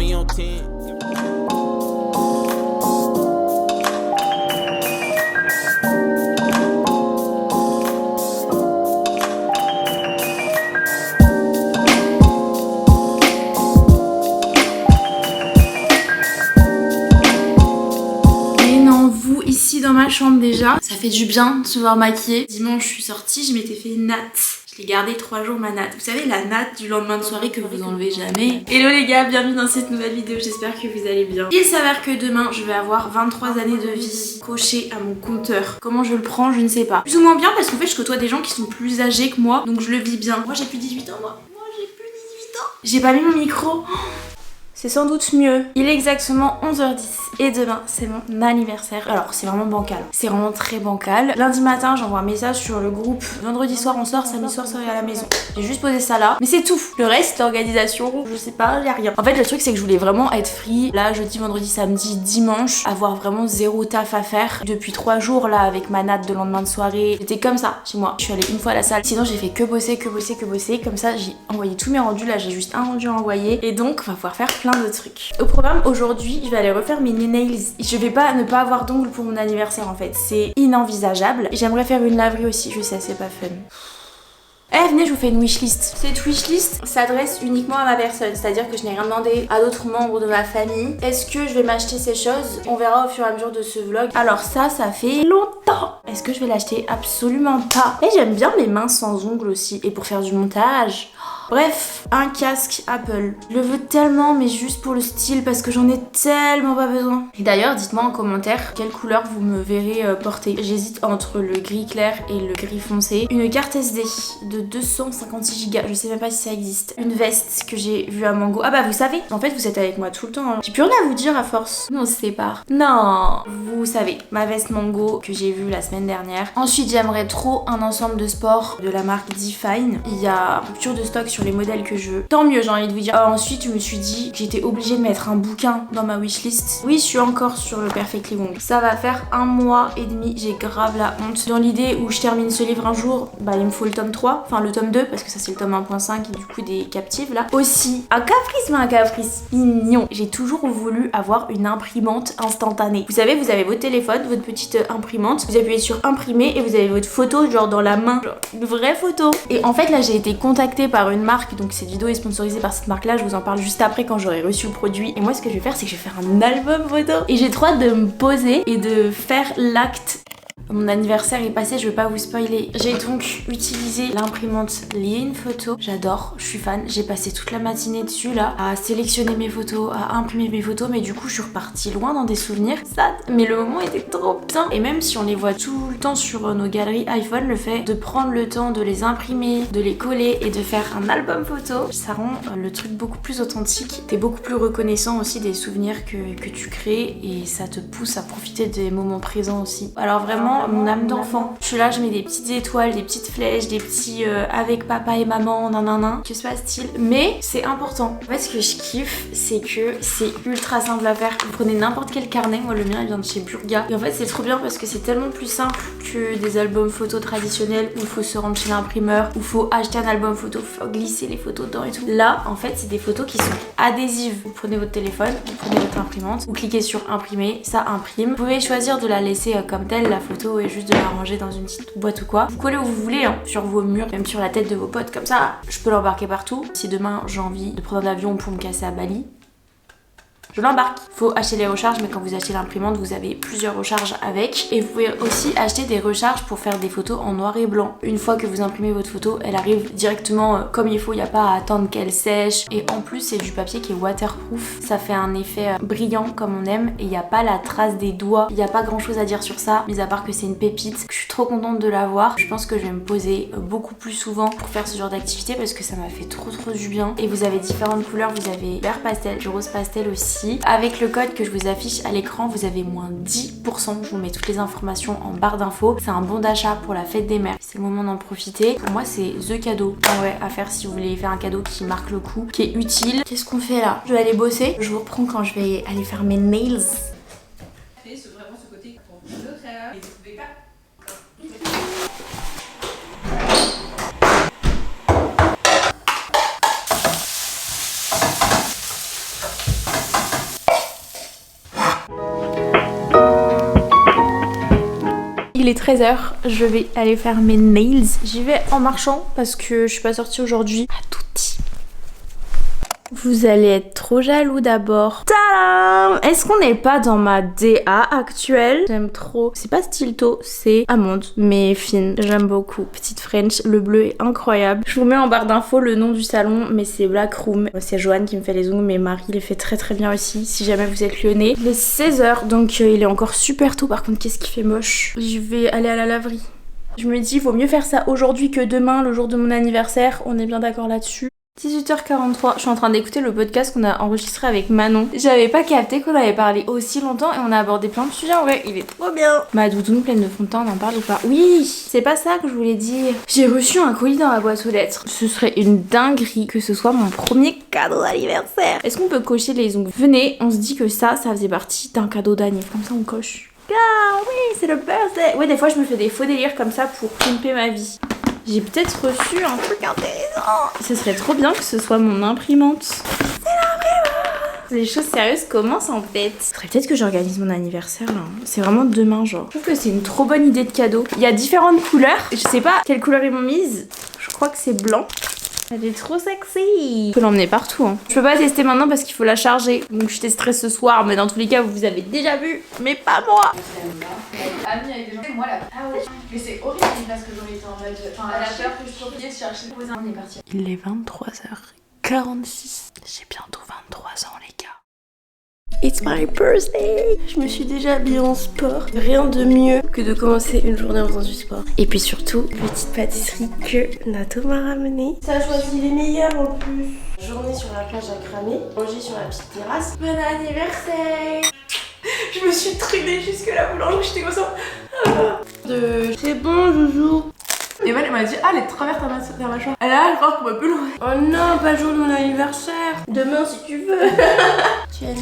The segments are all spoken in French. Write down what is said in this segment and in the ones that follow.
me on 10. Dans ma chambre déjà, ça fait du bien de se voir maquillée. Dimanche je suis sortie, je m'étais fait une natte. Je l'ai gardée 3 jours ma natte. Vous savez la natte du lendemain de soirée que vous enlevez jamais. Hello les gars, bienvenue dans cette nouvelle vidéo, j'espère que vous allez bien. Il s'avère que demain je vais avoir 23 années de vie cochées à mon compteur. Comment je le prends, je ne sais pas. Plus ou moins bien parce qu'en fait je côtoie des gens qui sont plus âgés que moi, donc je le vis bien. Moi j'ai plus 18 ans moi. Moi j'ai plus 18 ans. J'ai pas mis mon micro. C'est sans doute mieux. Il est exactement 11h10 et demain c'est mon anniversaire. Alors c'est vraiment bancal, c'est vraiment très bancal. Lundi matin j'envoie un message sur le groupe. Vendredi soir on sort, samedi soir soirée à la maison. J'ai juste posé ça là, mais c'est tout. Le reste, l'organisation, je sais pas, y'a rien. En fait le truc c'est que je voulais vraiment être free. Là jeudi, vendredi, samedi, dimanche, avoir vraiment zéro taf à faire. Depuis 3 jours là avec ma natte de lendemain de soirée, j'étais comme ça chez moi. Je suis allée une fois à la salle, sinon j'ai fait que bosser. Comme ça j'ai envoyé tous mes rendus, là j'ai juste un rendu à envoyer. Et donc on va pouvoir faire plein de trucs. Au programme aujourd'hui, je vais aller refaire mes nails. Je vais pas ne pas avoir d'ongles pour mon anniversaire en fait, c'est inenvisageable. J'aimerais faire une laverie aussi, je sais c'est pas fun. Eh venez, je vous fais une wishlist. Cette wishlist s'adresse uniquement à ma personne, c'est-à-dire que je n'ai rien demandé à d'autres membres de ma famille. Est-ce que je vais m'acheter ces choses? On verra au fur et à mesure de ce vlog. Alors ça fait longtemps. Est-ce que je vais l'acheter? Absolument pas. Et j'aime bien mes mains sans ongles aussi, et pour faire du montage. Bref, un casque Apple. Je le veux tellement, mais juste pour le style, parce que j'en ai tellement pas besoin. Et d'ailleurs, dites-moi en commentaire quelle couleur vous me verrez porter. J'hésite entre le gris clair et le gris foncé. Une carte SD de 256 Go, je sais même pas si ça existe. Une veste que j'ai vue à Mango. Ah bah vous savez, en fait vous êtes avec moi tout le temps. Hein. J'ai plus rien à vous dire à force. Nous on se sépare. Non, vous savez, ma veste Mango que j'ai vue la semaine dernière. Ensuite j'aimerais trop un ensemble de sport de la marque Define. Il y a rupture de stock sur les modèles que je veux. Tant mieux, j'ai envie de vous dire. Ensuite, je me suis dit que j'étais obligée de mettre un bouquin dans ma wishlist. Oui, je suis encore sur le Perfectly Wong. Ça va faire 1 mois et demi, j'ai grave la honte. Dans l'idée où je termine ce livre un jour, bah il me faut le tome 3, enfin le tome 2, parce que ça c'est le tome 1.5 et du coup des captives là. Aussi, un caprice mignon. J'ai toujours voulu avoir une imprimante instantanée. Vous savez, vous avez votre téléphone, votre petite imprimante, vous appuyez sur imprimer et vous avez votre photo genre dans la main, genre une vraie photo. Et en fait là j'ai été contactée par une marque, donc cette vidéo est sponsorisée par cette marque là, je vous en parle juste après quand j'aurai reçu le produit. Et moi ce que je vais faire c'est que je vais faire un album photo et j'ai trop hâte de me poser et de faire l'acte. Mon anniversaire est passé, je vais pas vous spoiler. J'ai donc utilisé l'imprimante Line Photo. J'adore, je suis fan. J'ai passé toute la matinée dessus là, à sélectionner mes photos, à imprimer mes photos. Mais du coup, je suis repartie loin dans des souvenirs. Ça, mais le moment était trop bien. Et même si on les voit tout le temps sur nos galeries iPhone, le fait de prendre le temps de les imprimer, de les coller et de faire un album photo, ça rend le truc beaucoup plus authentique. T'es beaucoup plus reconnaissant aussi des souvenirs que tu crées et ça te pousse à profiter des moments présents aussi. Alors vraiment, mon âme d'enfant. Je suis là, je mets des petites étoiles, des petites flèches, des petits avec papa et maman, nanana. Que se passe-t-il? Mais c'est important. En fait, ce que je kiffe, c'est que c'est ultra simple à faire. Vous prenez n'importe quel carnet, moi le mien il vient de chez Burga. Et en fait, c'est trop bien parce que c'est tellement plus simple que des albums photos traditionnels où il faut se rendre chez l'imprimeur, où il faut acheter un album photo, faut glisser les photos dedans et tout. Là, en fait, c'est des photos qui sont adhésives. Vous prenez votre téléphone, vous prenez votre imprimante, vous cliquez sur imprimer, ça imprime. Vous pouvez choisir de la laisser comme telle, la photo, et juste de la ranger dans une petite boîte ou quoi. Vous collez où vous voulez, hein, sur vos murs, même sur la tête de vos potes, comme ça, je peux l'embarquer partout. Si demain j'ai envie de prendre un avion pour me casser à Bali, je l'embarque. Faut acheter les recharges, mais quand vous achetez l'imprimante, vous avez plusieurs recharges avec. Et vous pouvez aussi acheter des recharges pour faire des photos en noir et blanc. Une fois que vous imprimez votre photo, elle arrive directement comme il faut, il n'y a pas à attendre qu'elle sèche. Et en plus, c'est du papier qui est waterproof. Ça fait un effet brillant comme on aime et il n'y a pas la trace des doigts. Il n'y a pas grand chose à dire sur ça, mis à part que c'est une pépite. Je suis trop contente de l'avoir. Je pense que je vais me poser beaucoup plus souvent pour faire ce genre d'activité parce que ça m'a fait trop du bien. Et vous avez différentes couleurs, vous avez vert pastel, du rose pastel aussi. Avec le code que je vous affiche à l'écran, vous avez moins 10%. Je vous mets toutes les informations en barre d'infos. C'est un bon d'achat pour la fête des mères. C'est le moment d'en profiter. Pour moi, c'est the cadeau à faire si vous voulez faire un cadeau qui marque le coup, qui est utile. Qu'est-ce qu'on fait là? Je vais aller bosser. Je vous reprends quand je vais aller faire mes nails. Vraiment ce côté pour notre erreur et vous pouvez pas. Il est 13h, je vais aller faire mes nails. J'y vais en marchant parce que je suis pas sortie aujourd'hui. À tutti. Vous allez être trop jaloux d'abord. Tadam! Est-ce qu'on n'est pas dans ma DA actuelle? J'aime trop. C'est pas Stilto, c'est amande, mais fine. J'aime beaucoup. Petite French, le bleu est incroyable. Je vous mets en barre d'infos le nom du salon, mais c'est Black Room. C'est Joanne qui me fait les ongles, mais Marie les fait très très bien aussi, si jamais vous êtes lyonnais. Il est 16h, donc il est encore super tôt. Par contre, qu'est-ce qui fait moche? Je vais aller à la laverie. Je me dis, il vaut mieux faire ça aujourd'hui que demain, le jour de mon anniversaire. On est bien d'accord là-dessus. 18h43, je suis en train d'écouter le podcast qu'on a enregistré avec Manon. J'avais pas capté qu'on avait parlé aussi longtemps et on a abordé plein de sujets en vrai, il est trop bien. Ma doudoune pleine de fond de teint, on en parle ou pas? Oui, c'est pas ça que je voulais dire. J'ai reçu un colis dans ma boîte aux lettres. Ce serait une dinguerie que ce soit mon premier cadeau d'anniversaire. Est-ce qu'on peut cocher les ongles? Venez, on se dit que ça faisait partie d'un cadeau d'anniversaire, comme ça on coche. Ah oui, c'est le birthday. Ouais, des fois je me fais des faux délires comme ça pour pimper ma vie. J'ai peut-être reçu un truc intéressant. Ce serait trop bien que ce soit mon imprimante. C'est l'imprimante. Les choses sérieuses commencent en fait. Ce serait peut-être que j'organise mon anniversaire là. C'est vraiment demain genre. Je trouve que c'est une trop bonne idée de cadeau. Il y a différentes couleurs. Je sais pas quelle couleur ils m'ont mise. Je crois que c'est blanc. Elle est trop sexy. Je peux l'emmener partout hein. Je peux pas tester maintenant parce qu'il faut la charger. Donc je testerai ce soir, mais dans tous les cas vous avez déjà vu, mais pas moi. Amie avec des gens, moi là. Ah ouais. Mais c'est horrible parce que j'aurais été en mode. Enfin, elle a peur que je sortais chercher le voisin. On est parti. Il est 23h46. J'ai bientôt 23 ans les gars. It's my birthday! Je me suis déjà habillée en sport. Rien de mieux que de commencer une journée en faisant du sport. Et puis surtout, petite pâtisserie que Nato m'a ramenée. Ça a choisi les meilleurs en plus. Journée sur la plage à cramer, manger sur la petite terrasse. Bon anniversaire! Je me suis traînée jusque la boulangerie, j'étais comme ça. C'est bon, Joujou. Et elle m'a dit, ah, les travers ta machin. Elle a, je crois qu'on va plus loin. Oh non, pas le jour de mon anniversaire. Demain si tu veux. Tiens.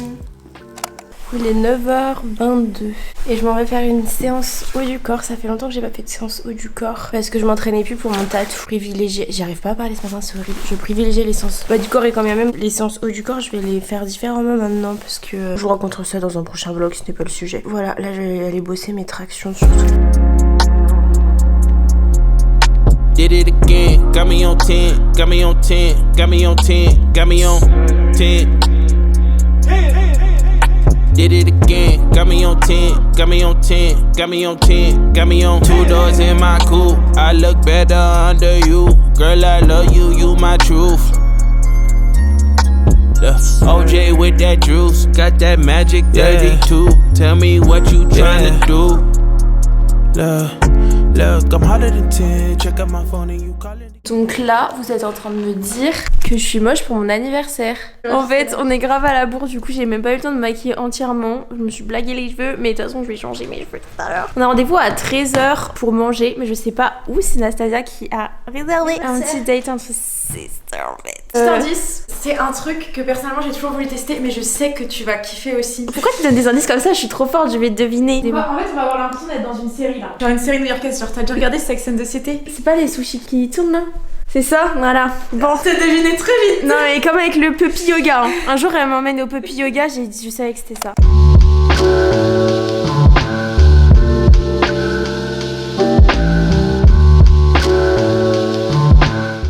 Il est 9h22 et je m'en vais faire une séance haut du corps. Ça fait longtemps que j'ai pas fait de séance haut du corps parce que je m'entraînais plus pour mon tatou. Privilégié, j'arrive pas à parler ce matin, c'est horrible. Je privilégiais les séances bas du corps et quand bien même les séances haut du corps, je vais les faire différemment maintenant parce que je vous raconterai ça dans un prochain vlog, ce n'est pas le sujet. Voilà, là je vais aller bosser mes tractions surtout. Did it again, got me on 10, got me on 10, got me on 10, got me on 10. Did it again, got me on 10, got me on 10, got me on 10, got me on 2 doors in my coupe. I look better under you, girl I love you, you my truth. The OJ with that juice, got that magic dirty too. Tell me what you tryna do. Look, I'm hotter than 10, check out my phone and you calling. Donc là, vous êtes en train de me dire que je suis moche pour mon anniversaire. En fait, on est grave à la bourre, du coup j'ai même pas eu le temps de me maquiller entièrement. Je me suis blagué les cheveux, mais de toute façon je vais changer mes cheveux tout à l'heure. On a rendez-vous à 13h pour manger, mais je sais pas où. C'est Nastasia qui a réservé un petit date entre sisters en fait. Petit indice, c'est un truc que personnellement j'ai toujours voulu tester, mais je sais que tu vas kiffer aussi. Pourquoi tu donnes des indices comme ça? Je suis trop forte, je vais deviner. En fait, on va avoir l'impression d'être dans une série là. Genre une série new-yorkaise, genre t'as déjà regardé Sex and the City? C'est pas les sushis qui tournent là? C'est ça, voilà. Bon, t'as deviné très vite. Non mais comme avec le puppy yoga. Hein. Un jour elle m'emmène au puppy yoga, je savais que c'était ça.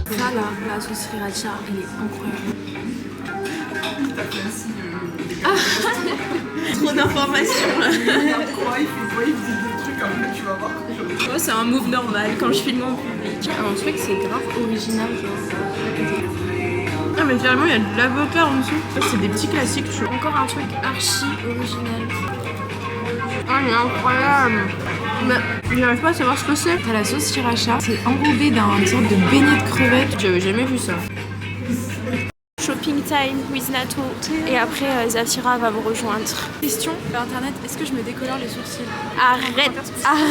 Ça là, la sauce sriracha, elle est incroyable. Trop d'informations là. Oh, c'est un move normal quand je filme en public. Un truc c'est grave original genre. Ah mais finalement il y a de l'avocat en dessous. C'est des petits classiques tu vois. Encore un truc archi original. Ah mais incroyable. Mais j'arrive pas à savoir ce que c'est. T'as la sauce sriracha, c'est enrobé d'un sorte de beignet de crevettes. J'avais jamais vu ça. Shopping time with Nato. Et après Zafira va vous rejoindre. Question sur internet, est-ce que je me décolore les sourcils? Arrête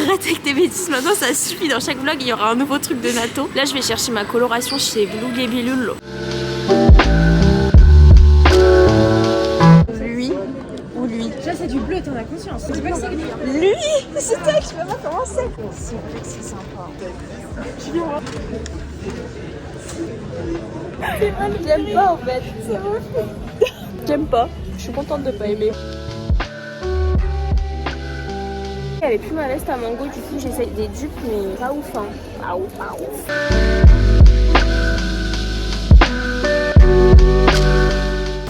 avec tes bêtises maintenant, ça suffit. Dans chaque vlog il y aura un nouveau truc de Nato. Là je vais chercher ma coloration chez Blue Gebbilul. Lui ou lui? Déjà c'est du bleu, t'en as conscience. C'est pas que c'est gris. Lui. C'est toi que je peux pas commencer. C'est vrai que c'est sympa. J'aime pas en fait. C'est vrai. J'aime pas. Je suis contente de pas aimer. Elle est plus malaise ta mango, du coup j'essaye des dupes mais pas ouf hein. Pas ouf, pas ouf.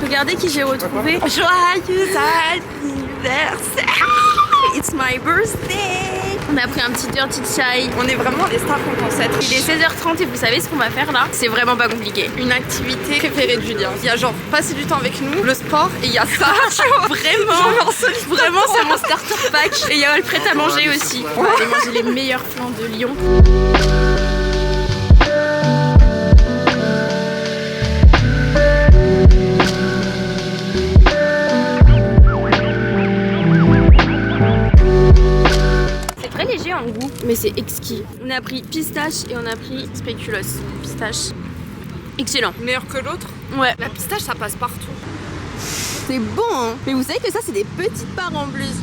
Regardez qui j'ai retrouvé. Joyeux anniversaire! It's my birthday! On a pris un petit dirty chai. On est vraiment des stars compensates. Il est 16h30 et vous savez ce qu'on va faire là? C'est vraiment pas compliqué. Une activité préférée de Julien. Il y a genre passer du temps avec nous, le sport et il y a ça. Vraiment c'est mon starter pack. Et il y a le prêt à manger aussi. On va aller manger les meilleurs plans de Lyon. Léger en goût, mais c'est exquis. On a pris pistache et on a pris spéculoos. Pistache, excellent. Meilleur que l'autre? Ouais. La pistache, ça passe partout. C'est bon, hein. Mais vous savez que ça, c'est des petites parts en plus.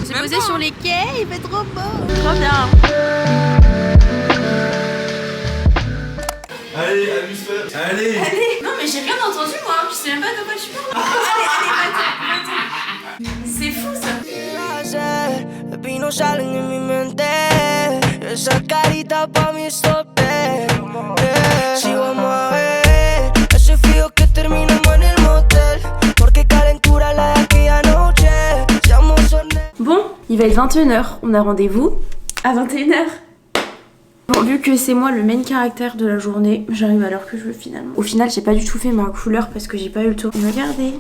J'ai posé sur les quais, il fait trop beau. Trop bien. Allez, amuse-toi. Allez. Non, mais j'ai rien entendu, moi. Je sais même pas de quoi tu parles. Allez, c'est fou, ça. Vino salen en mi mente. Esa carita pa' mí es tope. Si vamos a ver ese frío que terminamos en el motel. Porque calentura la de aquella noche. Seamos honestos. Bon, il va être 21h, on a rendez-vous à 21h. Bon, vu que c'est moi le main caractère de la journée, j'arrive à l'heure que je veux finalement. Au final, j'ai pas du tout fait ma couleur parce que j'ai pas eu le temps. Regardez.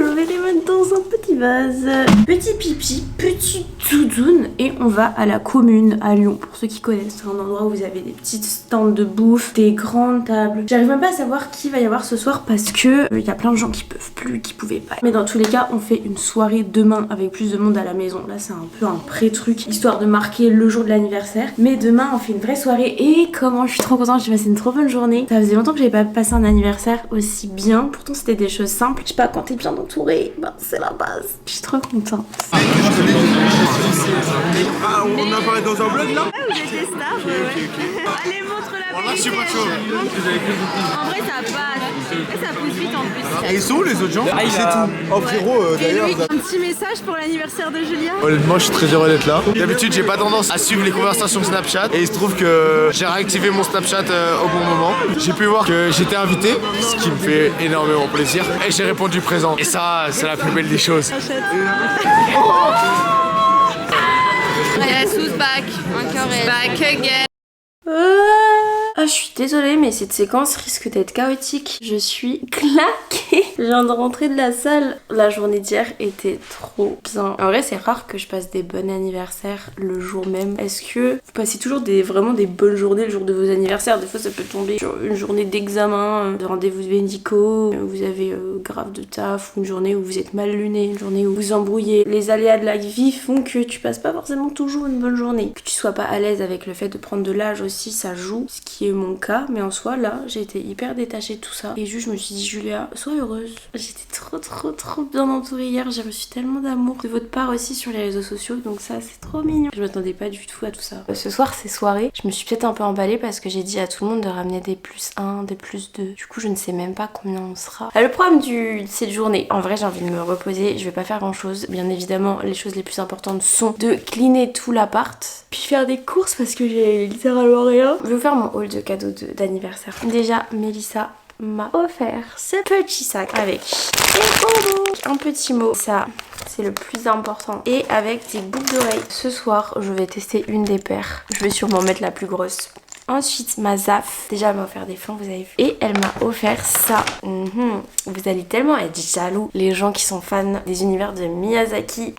Je vais les mettre dans un petit vase. Petit pipi, petit doudoune. Et on va à la Commune à Lyon. Pour ceux qui connaissent, c'est un endroit où vous avez des petites stands de bouffe, des grandes tables. J'arrive même pas à savoir qui va y avoir ce soir parce que il y a plein de gens qui peuvent plus, qui pouvaient pas. Mais dans tous les cas, on fait une soirée demain avec plus de monde à la maison. Là, c'est un peu un pré-truc, histoire de marquer le jour de l'anniversaire. Mais demain, on fait une vraie soirée. Et comment je suis trop contente, j'ai passé une trop bonne journée. Ça faisait longtemps que j'avais pas passé un anniversaire aussi bien. Pourtant, c'était des choses simples. Je sais pas, quand t'es bien entourée, bah, c'est la base. Je suis trop contente. Ah, on apparaît dans un vlog là? Vous êtes des stars, Allez, montre la Voilà, je suis pas chaud. En vrai, ça passe. Et ça pousse vite en plus. Et ils sont où les autres gens? C'est tout. Oh frérot, d'ailleurs. Un petit message pour l'anniversaire de Julien. Honnêtement, je suis très heureux d'être là. D'habitude, j'ai pas tendance à suivre les conversations Snapchat. Et il se trouve que j'ai réactivé mon Snapchat au bon moment. J'ai pu voir que j'étais invité, ce qui me fait énormément plaisir. Et j'ai répondu présent. Et ça, c'est la plus belle des choses. Yes, who's back? Encore elle. Back again. Ah, je suis désolée, mais cette séquence risque d'être chaotique. Je suis claquée. Je viens de rentrer de la salle. La journée d'hier était trop bien. En vrai, c'est rare que je passe des bons anniversaires le jour même. Est-ce que vous passez toujours vraiment des bonnes journées le jour de vos anniversaires? Des fois, ça peut tomber sur une journée d'examen, de rendez-vous médicaux, vous avez grave de taf, ou une journée où vous êtes mal luné, une journée où vous embrouillez. Les aléas de la vie font que tu passes pas forcément toujours une bonne journée. Que tu sois pas à l'aise avec le fait de prendre de l'âge aussi, ça joue. Ce qui est mon cas, mais en soi là j'ai été hyper détachée de tout ça et juste je me suis dit Julia, sois heureuse. J'étais trop bien entourée hier, j'ai reçu tellement d'amour de votre part aussi sur les réseaux sociaux, donc ça c'est trop mignon. Je m'attendais pas du tout à tout ça. Ce soir c'est soirée, je me suis peut-être un peu emballée parce que j'ai dit à tout le monde de ramener des +1, des +2. Du coup je ne sais même pas combien on sera. Le problème de cette journée, en vrai j'ai envie de me reposer, je vais pas faire grand chose. Bien évidemment les choses les plus importantes sont de cleaner tout l'appart, puis faire des courses parce que j'ai littéralement rien. Je vais vous faire mon haul de cadeaux d'anniversaire. Déjà, Mélissa m'a offert ce petit sac avec un petit mot. Ça, c'est le plus important. Et avec des boucles d'oreilles. Ce soir, je vais tester une des paires. Je vais sûrement mettre la plus grosse. Ensuite, ma Zaf, déjà elle m'a offert des flancs, vous avez vu. Et elle m'a offert ça. Vous allez tellement être jaloux, les gens qui sont fans des univers de Miyazaki.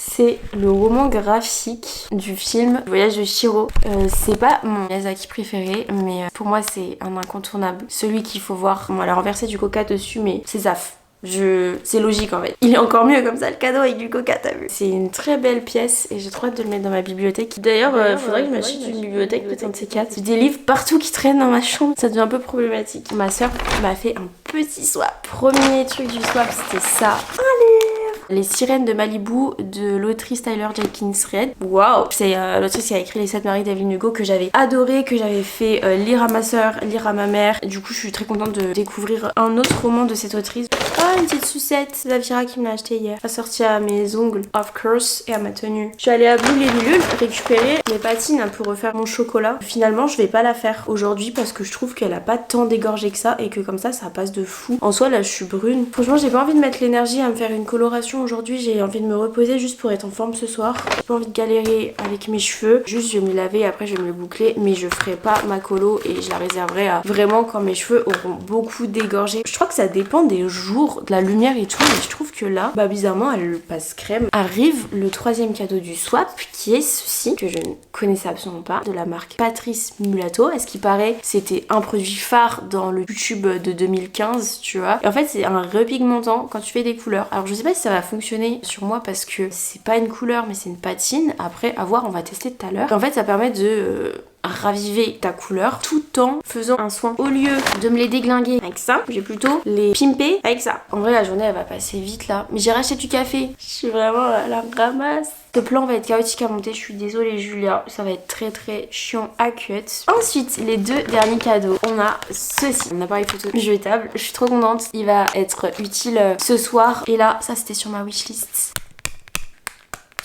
C'est le roman graphique du film Le Voyage de Chihiro. C'est pas mon Miyazaki préféré, mais pour moi c'est un incontournable. Celui qu'il faut voir. Bon, elle a renversé du coca dessus, mais c'est Zaf. C'est logique en fait. Il est encore mieux comme ça le cadeau avec du coca, t'as vu. C'est une très belle pièce et j'ai trop hâte de le mettre dans ma bibliothèque. D'ailleurs, faudrait que je m'achète une bibliothèque, peut-être un de ces quatre. J'ai des livres partout qui traînent dans ma chambre. Ça devient un peu problématique. Ma soeur m'a fait un petit swap. Premier truc du swap, c'était ça. Allez! Les Sirènes de Malibu de l'autrice Tyler Jenkins Reid. Waouh! C'est l'autrice qui a écrit Les 7 maris d'Evelyn Hugo que j'avais adoré, que j'avais fait lire à ma soeur, lire à ma mère. Du coup, je suis très contente de découvrir un autre roman de cette autrice. Ah, une petite sucette. C'est Zavira qui me l'a acheté hier. Assortie à mes ongles, of course, et à ma tenue. Je suis allée à Boule et Lulule récupérer mes patines pour refaire mon chocolat. Finalement, je vais pas la faire aujourd'hui parce que je trouve qu'elle a pas tant dégorgé que ça et que comme ça passe de fou. En soi, là, je suis brune. Franchement, j'ai pas envie de mettre l'énergie à me faire une coloration aujourd'hui. J'ai envie de me reposer juste pour être en forme ce soir. J'ai pas envie de galérer avec mes cheveux. Juste, je vais me laver et après, je vais me le boucler. Mais je ferai pas ma colo et je la réserverai à vraiment quand mes cheveux auront beaucoup dégorgé. Je crois que ça dépend des jours, de la lumière et tout. Mais je trouve que là, bah bizarrement, elle passe crème. Arrive le troisième cadeau du swap qui est ceci, que je ne connaissais absolument pas, de la marque Patrice Mulatto. À ce qui paraît, c'était un produit phare dans le YouTube de 2015, tu vois. Et en fait, c'est un repigmentant quand tu fais des couleurs. Alors, je sais pas si ça va fonctionner sur moi parce que c'est pas une couleur, mais c'est une patine. Après, à voir, on va tester tout à l'heure. En fait, ça permet de raviver ta couleur tout en faisant un soin. Au lieu de me les déglinguer avec ça, j'ai plutôt les pimper avec ça. En vrai, la journée elle va passer vite là. Mais j'ai racheté du café. Je suis vraiment à la ramasse. Ce plan va être chaotique à monter, je suis désolée Julia, ça va être très chiant à cut. Ensuite, les deux derniers cadeaux, on a ceci, un appareil photo jetable, je suis trop contente, il va être utile ce soir. Et là, ça c'était sur ma wishlist.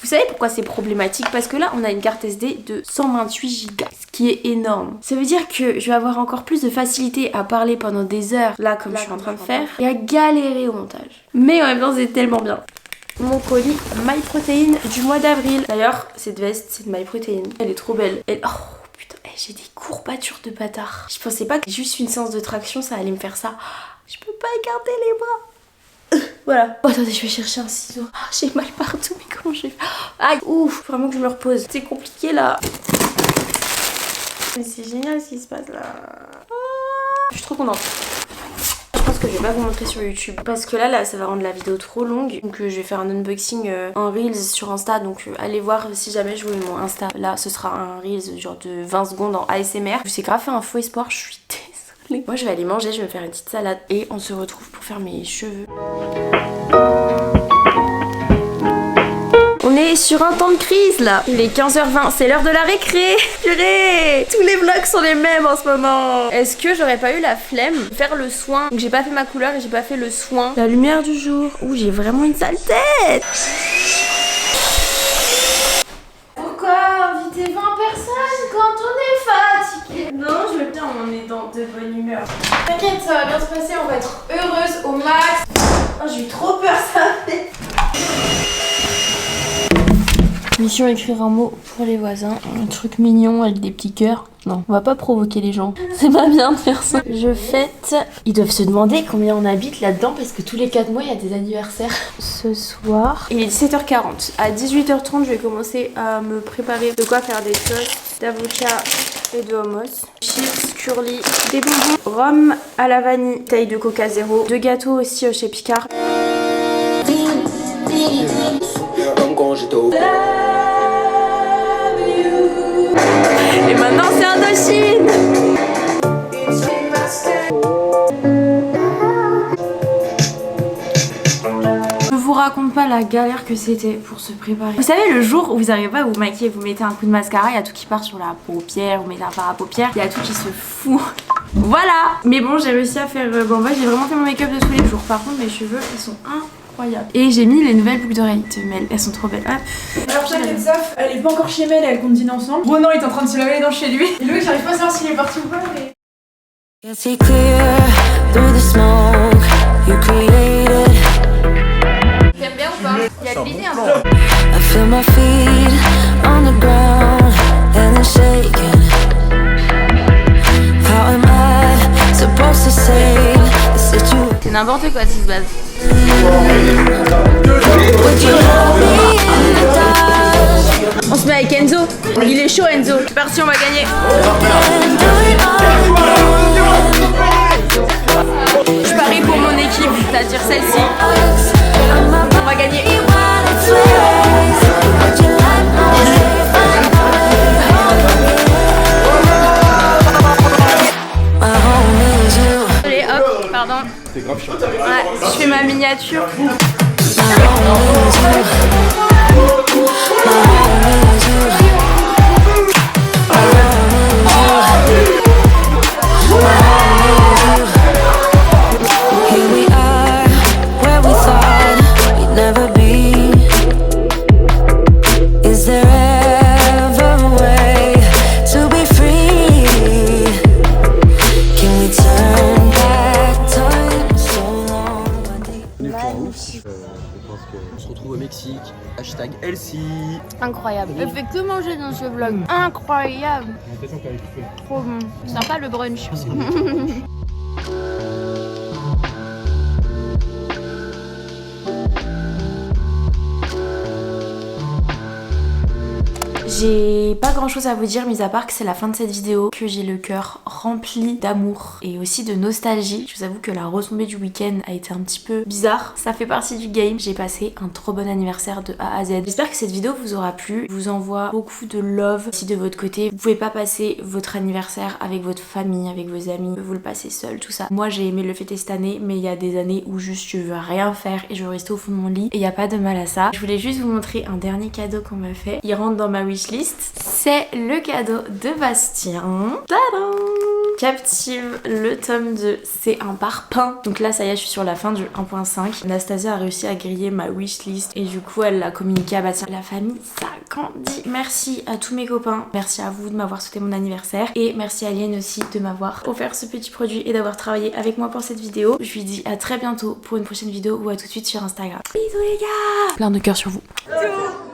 Vous savez pourquoi c'est problématique? Parce que là, on a une carte SD de 128 Go, ce qui est énorme. Ça veut dire que je vais avoir encore plus de facilité à parler pendant des heures, là comme je suis en train de faire, et à galérer au montage. Mais en même temps, c'est tellement bien. Mon colis MyProtein du mois d'avril. D'ailleurs, cette veste, c'est de MyProtein. Elle est trop belle. Elle... Oh putain, j'ai des courbatures de bâtard. Je pensais pas que juste une séance de traction, ça allait me faire ça. Je peux pas écarter les bras. Voilà. Oh, attendez, je vais chercher un ciseau. Oh, j'ai mal partout, mais comment je vais faire? Aïe, ouf, faut vraiment que je me repose. C'est compliqué là. Mais c'est génial ce qui se passe là. Je suis trop contente. Je pense que je vais pas vous montrer sur YouTube parce que là ça va rendre la vidéo trop longue. Donc je vais faire un unboxing en Reels sur Insta. Donc allez voir si jamais je vous mets mon Insta. Là ce sera un Reels genre de 20 secondes en ASMR. Je vous ai grave fait un faux espoir, je suis désolée. Moi je vais aller manger, je vais me faire une petite salade et on se retrouve pour faire mes cheveux. On est sur un temps de crise là. Il est 15h20, c'est l'heure de la récré. Purée, tous les vlogs sont les mêmes en ce moment. Est-ce que j'aurais pas eu la flemme de faire le soin? Donc j'ai pas fait ma couleur et j'ai pas fait le soin. La lumière du jour. Ouh, j'ai vraiment une sale tête. Pourquoi inviter 20 personnes quand on est fatigué? Non, je veux bien, on est dans de bonne humeur. T'inquiète, ça va bien se passer, on va être heureuse au max. Oh, j'ai eu trop peur, ça fait. Mission écrire un mot pour les voisins. Un truc mignon avec des petits cœurs. Non, on va pas provoquer les gens. C'est pas bien de faire ça. Je fête. Ils doivent se demander combien on habite là-dedans parce que tous les 4 mois il y a des anniversaires. Ce soir, il est 17h40. À 18h30, je vais commencer à me préparer de quoi faire des toasts d'avocat et de hummus. Chips, curly, des bonbons, rhum à la vanille, taille de coca zéro, 2 gâteaux aussi chez Picard. Et maintenant c'est Indochine. Je vous raconte pas la galère que c'était pour se préparer. Vous savez le jour où vous n'arrivez pas à vous maquiller, vous mettez un coup de mascara, il y a tout qui part sur la paupière, vous mettez un fard à paupières, il y a tout qui se fout. Voilà. Mais bon, j'ai réussi à faire... Bon, moi j'ai vraiment fait mon make-up de tous les jours. Par contre mes cheveux ils sont incroyables. Et j'ai mis les nouvelles boucles d'oreilles de Mel, elles sont trop belles. Hop. Alors t'inquiète Saf, elle est pas encore chez Mel, elle compte dîner ensemble. Ronan est en train de se laver les dents chez lui. Et Louis, j'arrive pas à savoir s'il est parti ou pas mais... T'aimes bien ou pas? Il y a de l'idée un peu. I feel my feet on the ground and they're shaking. How am I supposed to say the situation? C'est n'importe quoi ce qui se passe. Would you help me in the dark? On se met avec Enzo. Il est chaud Enzo. C'est parti, on va gagner. And do it all again. Je parie pour mon équipe, c'est-à-dire celle-ci. On va gagner. Allez hop, pardon. C'est grave chiant. Ouais, je fais ma miniature. Here we are, Hashtag Elsie. Incroyable. Elle fait que manger dans ce vlog. Incroyable. Trop bon. Sympa le brunch. J'ai pas grand chose à vous dire mis à part que c'est la fin de cette vidéo, que j'ai le cœur rempli d'amour et aussi de nostalgie. Je vous avoue que la retombée du week-end a été un petit peu bizarre, ça fait partie du game. J'ai passé un trop bon anniversaire de A à Z. J'espère que cette vidéo vous aura plu. Je vous envoie beaucoup de love. Si de votre côté vous pouvez pas passer votre anniversaire avec votre famille, avec vos amis, vous le passez seul, tout ça. Moi j'ai aimé le fêter cette année, mais il y a des années où juste je veux rien faire et je veux rester au fond de mon lit et il y a pas de mal à ça. Je voulais juste vous montrer un dernier cadeau qu'on m'a fait. Il rentre dans ma wishlist. C'est le cadeau de Bastien. Tadam! Captive, le tome 2, c'est un parpaing. Donc là ça y est, je suis sur la fin du 1.5. Anastasia a réussi à griller ma wishlist et du coup elle l'a communiqué à Bastien. La famille s'agrandit. Merci à tous mes copains, merci à vous de m'avoir souhaité mon anniversaire et merci à Liane aussi de m'avoir offert ce petit produit et d'avoir travaillé avec moi pour cette vidéo. Je lui dis à très bientôt pour une prochaine vidéo ou à tout de suite sur Instagram. Bisous les gars! Plein de cœurs sur vous. Tout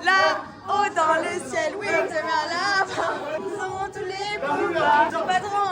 là-haut dans le ciel, oui, on te met à la fin. Nous aurons tous les pouvoirs, ton patron